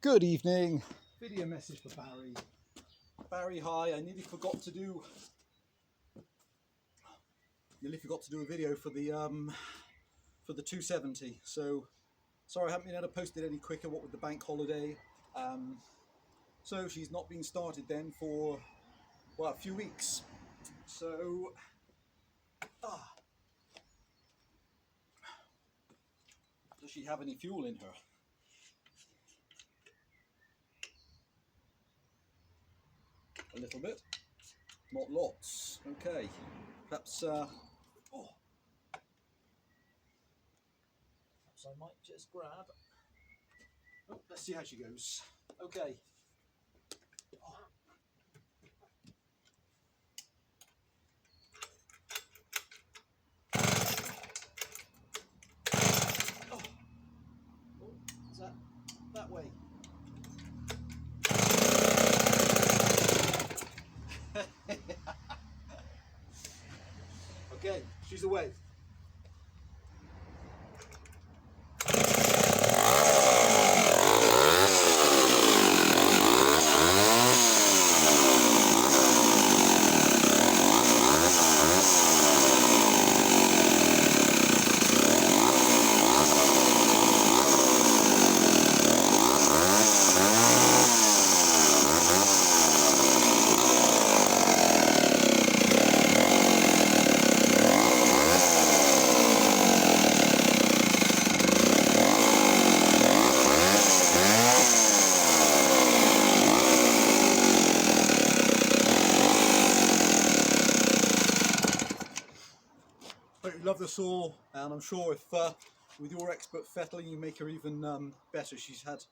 Good evening. Video message for Barry. Barry, hi. I nearly forgot to do a video for the 270. So sorry I haven't been able to post it any quicker. What with the bank holiday, so she's not been started then for a few weeks. So does she have any fuel in her? A little bit, not lots. Okay, perhaps perhaps I might just grab. Oh, let's see how she goes. Okay. Is that way? Okay, she's away. Hope you love the saw, and I'm sure if with your expert fettling you make her even better. It's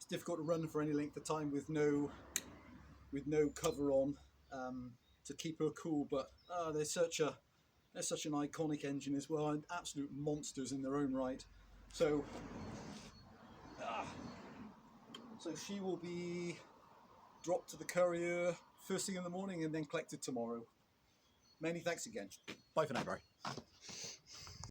difficult to run for any length of time with no cover on to keep her cool, but they're such an iconic engine as well, and absolute monsters in their own right. So she will be dropped to the courier first thing in the morning and then collected tomorrow. Many thanks again. Bye for now, Barry.